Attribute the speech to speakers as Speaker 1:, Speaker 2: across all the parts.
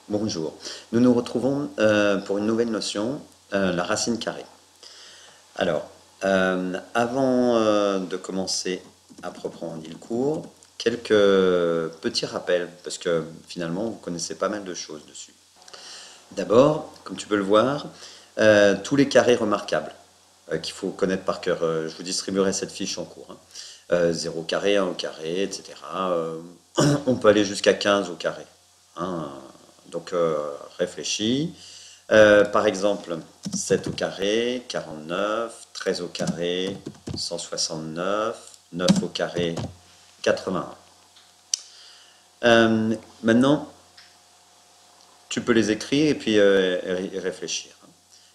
Speaker 1: Bonjour, nous nous retrouvons pour une nouvelle notion, la racine carrée. Alors, avant de commencer à proprement dit le cours, quelques petits rappels, parce que finalement vous connaissez pas mal de choses dessus. D'abord, comme tu peux le voir, tous les carrés remarquables qu'il faut connaître par cœur. Je vous distribuerai cette fiche en cours. 0 carré, 1 au carré, etc. On peut aller jusqu'à 15 au carré. Hein. Donc réfléchis. Par exemple, 7 au carré, 49, 13 au carré, 169, 9 au carré, 81. Maintenant, tu peux les écrire et puis y réfléchir.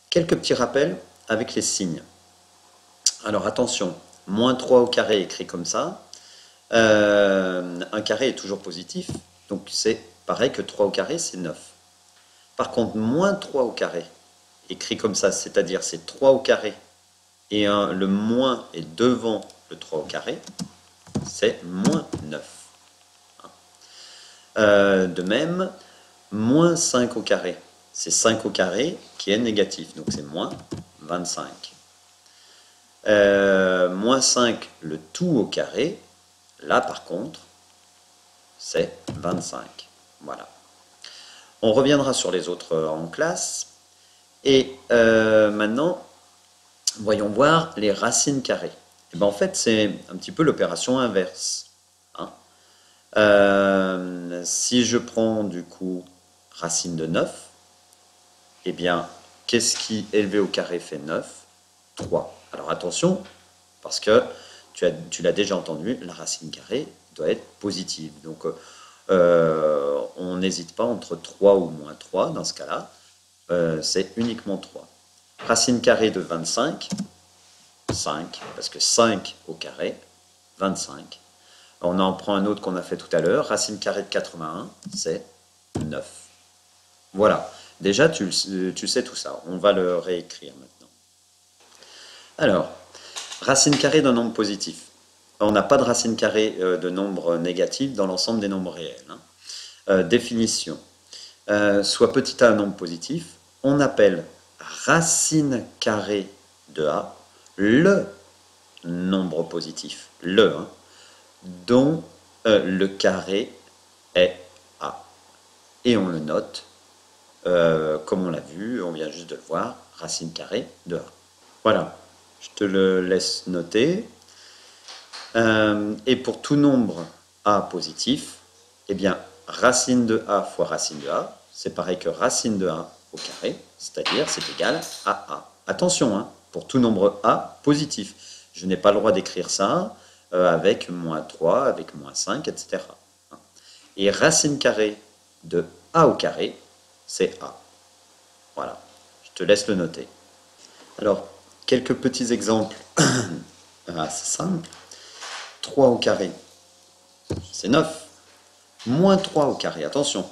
Speaker 1: Quelques petits rappels avec les signes. Alors attention, moins 3 au carré écrit comme ça. Un carré est toujours positif, donc c'est pareil que 3 au carré, c'est 9. Par contre, moins 3 au carré, écrit comme ça, c'est-à-dire c'est 3 au carré, et le moins est devant le 3 au carré, c'est moins 9. De même, moins 5 au carré, c'est 5 au carré qui est négatif, donc c'est moins 25. Moins 5, le tout au carré, là par contre, c'est 25. Voilà. On reviendra sur les autres en classe. Et maintenant, voyons voir les racines carrées. Et ben en fait, c'est un petit peu l'opération inverse. Hein. Si je prends du coup racine de 9, eh bien, qu'est-ce qui élevé au carré fait 9? 3. Alors attention, parce que tu l'as déjà entendu, la racine carrée doit être positive. Donc on n'hésite pas entre 3 ou moins 3 dans ce cas-là. C'est uniquement 3. Racine carrée de 25, 5, parce que 5 au carré, 25. On en prend un autre qu'on a fait tout à l'heure. Racine carrée de 81, c'est 9. Voilà. Déjà, tu sais tout ça. On va le réécrire maintenant. Alors, racine carrée d'un nombre positif. On n'a pas de racine carrée de nombre négatif dans l'ensemble des nombres réels. Hein. Définition. Soit petit a un nombre positif, on appelle racine carrée de A le nombre positif, hein, dont le carré est A. Et on le note, comme on l'a vu, on vient juste de le voir, racine carrée de A. Voilà, je te le laisse noter. Et pour tout nombre A positif, eh bien, racine de A fois racine de A, c'est pareil que racine de A au carré, c'est-à-dire c'est égal à A. Attention, hein, pour tout nombre A positif. Je n'ai pas le droit d'écrire ça avec moins 3, avec moins 5, etc. Et racine carrée de A au carré, c'est A. Voilà, je te laisse le noter. Alors, quelques petits exemples assez simples. 3 au carré, c'est 9. Moins 3 au carré, attention,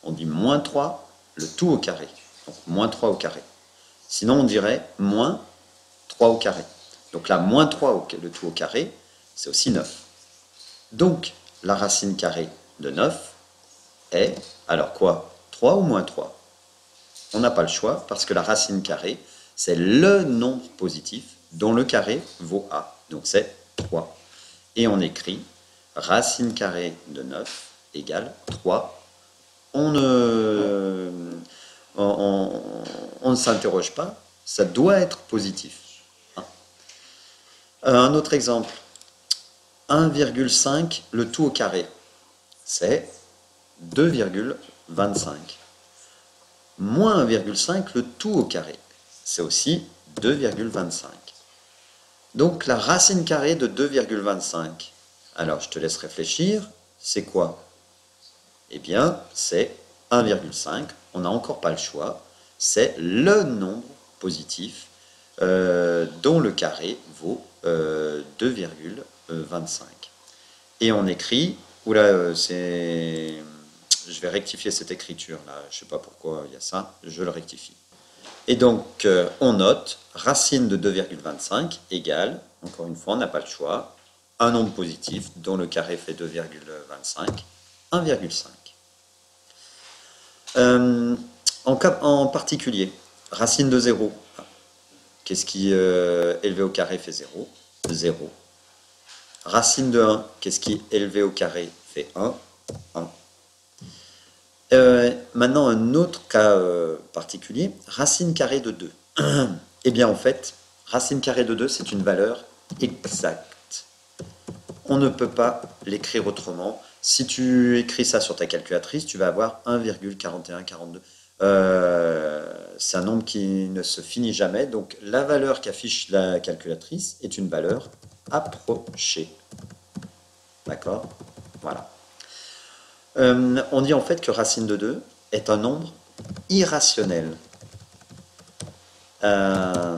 Speaker 1: on dit moins 3, le tout au carré. Donc moins 3 au carré. Sinon on dirait moins 3 au carré. Donc là, moins 3, le tout au carré, c'est aussi 9. Donc la racine carrée de 9 est, alors quoi? 3 ou moins 3? On n'a pas le choix parce que la racine carrée, c'est le nombre positif dont le carré vaut A. Donc c'est 3. Et on écrit racine carrée de 9 égale 3. On ne s'interroge pas, ça doit être positif. Un autre exemple, 1,5 le tout au carré, c'est 2,25. Moins 1,5 le tout au carré, c'est aussi 2,25. Donc la racine carrée de 2,25, alors je te laisse réfléchir, c'est quoi? Eh bien, c'est 1,5, on n'a encore pas le choix, c'est le nombre positif dont le carré vaut 2,25. Et on écrit, oula, je vais rectifier cette écriture là, je ne sais pas pourquoi il y a ça, je le rectifie. Et donc, on note racine de 2,25 égale, encore une fois, on n'a pas le choix, un nombre positif dont le carré fait 2,25, 1,5. Euh, en particulier, racine de 0. Qu'est-ce qui élevé au carré fait 0? 0. Racine de 1, qu'est-ce qui élevé au carré fait 1? 1. Maintenant, un autre cas particulier, racine carrée de 2. Eh bien, en fait, racine carrée de 2, c'est une valeur exacte. On ne peut pas l'écrire autrement. Si tu écris ça sur ta calculatrice, tu vas avoir 1,4142. C'est un nombre qui ne se finit jamais. Donc, la valeur qu'affiche la calculatrice est une valeur approchée. D'accord? Voilà. On dit en fait que racine de 2 est un nombre irrationnel. Euh,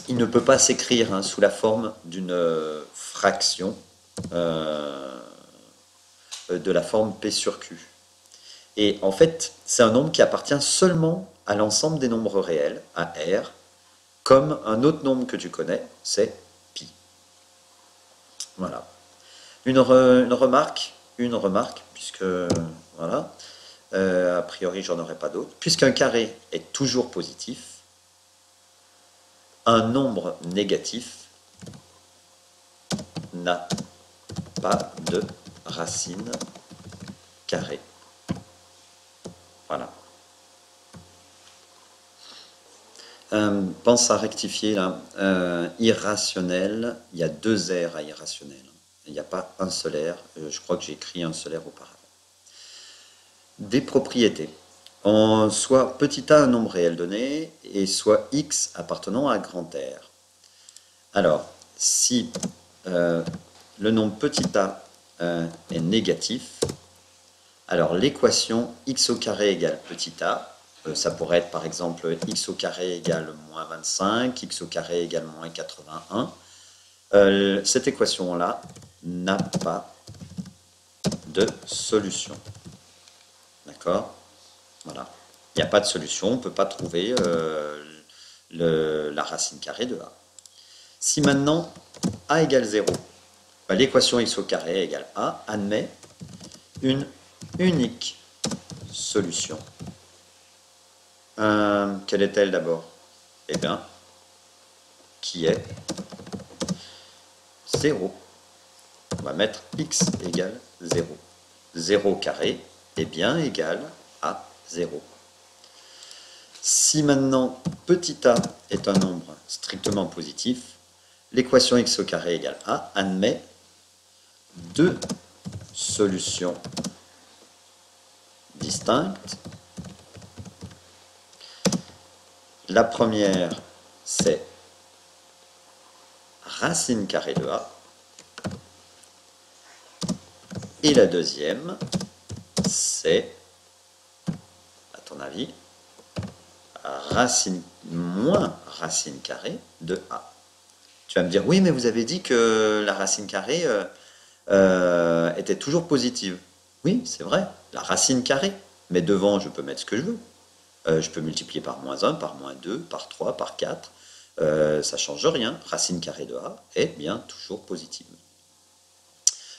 Speaker 1: il ne peut pas s'écrire sous la forme d'une fraction de la forme P sur Q. Et en fait, c'est un nombre qui appartient seulement à l'ensemble des nombres réels, à R, comme un autre nombre que tu connais, c'est pi. Voilà. Une remarque, puisque voilà, a priori j'en aurai pas d'autres. Puisqu'un carré est toujours positif, un nombre négatif n'a pas de racine carrée. Voilà. Pense à rectifier là. Irrationnel, il y a 2 R à irrationnel. Il n'y a pas un seul R. Je crois que j'ai écrit un seul R auparavant. Des propriétés. Soit petit a un nombre réel donné, et soit x appartenant à grand R. Alors, si le nombre petit a est négatif, alors l'équation x au carré égale petit a, ça pourrait être par exemple x au carré égale moins 25, x au carré égale moins 81. Cette équation-là n'a pas de solution. D'accord? Voilà. Il n'y a pas de solution, on ne peut pas trouver la racine carrée de a. Si maintenant a égale 0, l'équation x au carré égale a admet une unique solution. Quelle est-elle d'abord? Eh bien, qui est 0. On va mettre x égale 0. 0 carré est bien égal à 0. Si maintenant petit a est un nombre strictement positif, l'équation x au carré égale a admet 2 solutions distinctes. La première, c'est racine carrée de a. Et la deuxième, c'est, à ton avis, racine moins racine carrée de a. Tu vas me dire, oui, mais vous avez dit que la racine carrée était toujours positive. Oui, c'est vrai, la racine carrée. Mais devant, je peux mettre ce que je veux. Je peux multiplier par moins 1, par moins 2, par 3, par 4. Ça ne change rien. Racine carrée de a est bien toujours positive.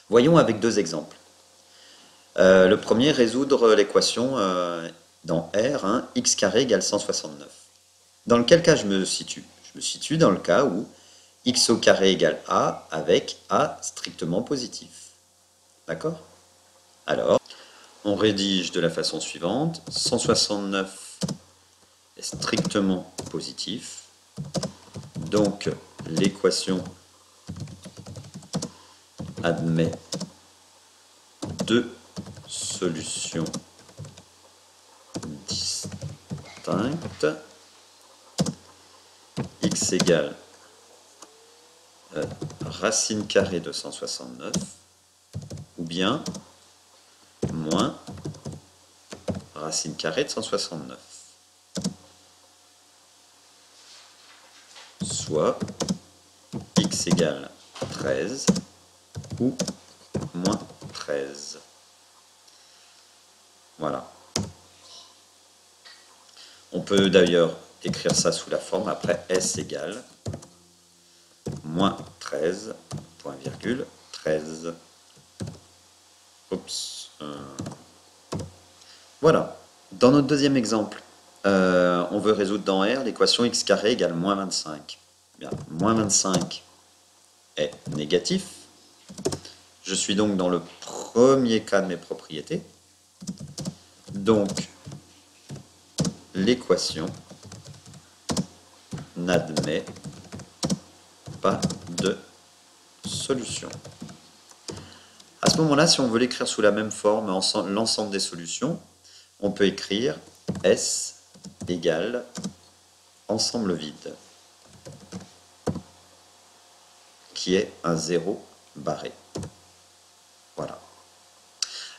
Speaker 1: Voyons avec 2 exemples. Le premier, résoudre l'équation dans R, x carré égale 169. Dans quel cas je me situe? Je me situe dans le cas où x au carré égale a avec a strictement positif. D'accord? Alors, on rédige de la façon suivante. 169 est strictement positif. Donc, l'équation admet 2 solutions distinctes. X égale racine carrée de 169 ou bien moins racine carrée de 169. Soit x égale 13 ou moins 13. Voilà. On peut d'ailleurs écrire ça sous la forme après s égale moins 13, point virgule, 13. Oups. Voilà. Dans notre deuxième exemple, on veut résoudre dans R l'équation x carré égale moins 25. Bien, moins 25 est négatif. Je suis donc dans le premier cas de mes propriétés. Donc, l'équation n'admet pas de solution. À ce moment-là, si on veut l'écrire sous la même forme, l'ensemble des solutions, on peut écrire S égale ensemble vide, qui est un 0 barré. Voilà.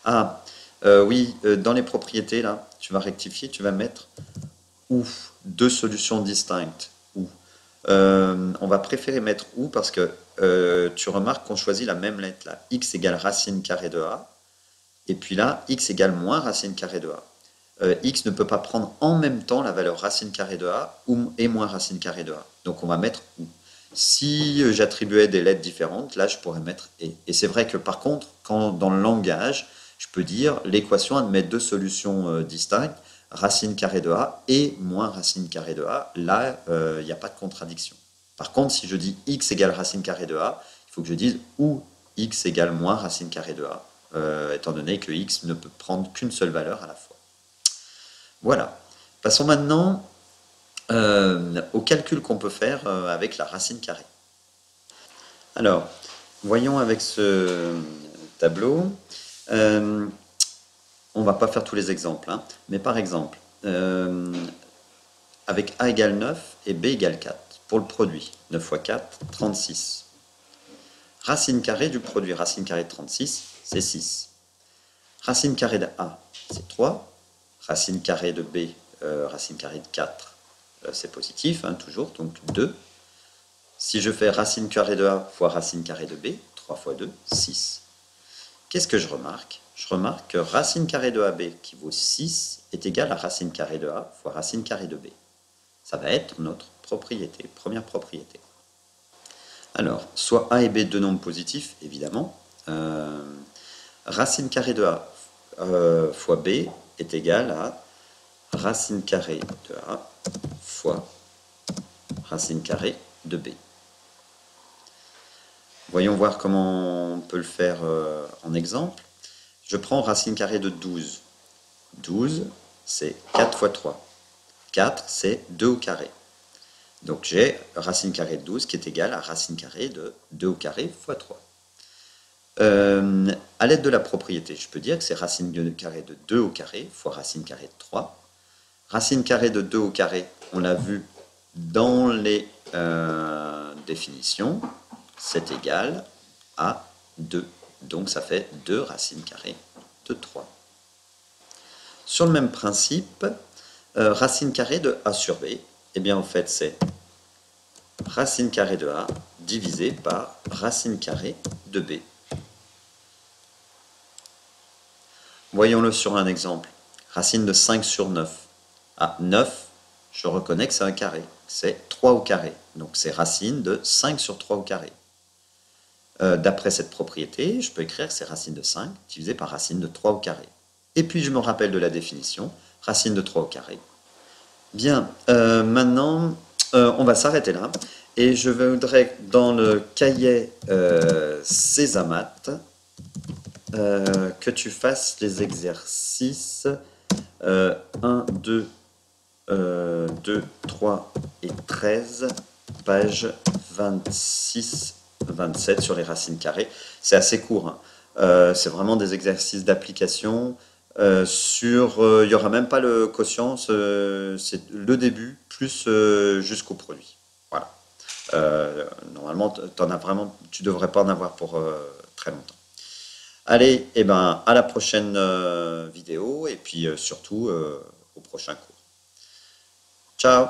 Speaker 1: Ah, oui, dans les propriétés, là, tu vas rectifier, tu vas mettre ou, deux solutions distinctes, ou. On va préférer mettre ou parce que tu remarques qu'on choisit la même lettre là. X égale racine carrée de A. Et puis là, x égale moins racine carrée de A. X ne peut pas prendre en même temps la valeur racine carrée de A et moins racine carrée de A. Donc on va mettre ou. Si j'attribuais des lettres différentes, là je pourrais mettre et. Et c'est vrai que par contre, quand dans le langage, je peux dire l'équation admet deux solutions distinctes, racine carrée de A et moins racine carrée de A. Là, il n'y a pas de contradiction. Par contre, si je dis x égale racine carrée de A, il faut que je dise ou x égale moins racine carrée de A, étant donné que x ne peut prendre qu'une seule valeur à la fois. Voilà. Passons maintenant au calcul qu'on peut faire avec la racine carrée. Alors, voyons avec ce tableau. On ne va pas faire tous les exemples, hein, mais par exemple, avec A égale 9 et B égale 4, pour le produit, 9 fois 4, 36. Racine carrée du produit, racine carrée de 36, c'est 6. Racine carrée de A, c'est 3. Racine carrée de B, racine carrée de 4, c'est positif, hein, toujours, donc 2. Si je fais racine carrée de A fois racine carrée de B, 3 fois 2, 6. Qu'est-ce que je remarque? Je remarque que racine carrée de AB qui vaut 6 est égal à racine carrée de A fois racine carrée de B. Ça va être notre propriété, première propriété. Alors, soit A et B deux nombres positifs, évidemment. Racine carrée de A fois B est égal à racine carrée de A fois racine carrée de B. Voyons voir comment on peut le faire en exemple. Je prends racine carrée de 12. 12, c'est 4 fois 3. 4, c'est 2 au carré. Donc j'ai racine carrée de 12 qui est égale à racine carrée de 2 au carré fois 3. À l'aide de la propriété, je peux dire que c'est racine carrée de 2 au carré fois racine carrée de 3. Racine carrée de 2 au carré, on l'a vu dans les définitions, c'est égal à 2. Donc ça fait 2 racines carrées de 3. Sur le même principe, racine carrée de A sur B, eh bien en fait c'est racine carrée de A divisé par racine carrée de B. Voyons-le sur un exemple. Racine de 5 sur 9. Ah, 9, je reconnais que c'est un carré. C'est 3 au carré. Donc c'est racine de 5 sur 3 au carré. D'après cette propriété, je peux écrire que c'est racine de 5 divisé par racine de 3 au carré. Et puis je me rappelle de la définition, racine de 3 au carré. Bien, maintenant, on va s'arrêter là. Et je voudrais, dans le cahier Césamat, que tu fasses les exercices 1, 2, 2, 3 et 13, page 26, 27 sur les racines carrées. C'est assez court, hein. C'est vraiment des exercices d'application. Il n'y aura même pas le quotient, c'est le début plus jusqu'au produit. Voilà. Normalement, tu ne devrais pas en avoir pour très longtemps. Allez, eh ben, à la prochaine vidéo et puis surtout au prochain cours. Ciao!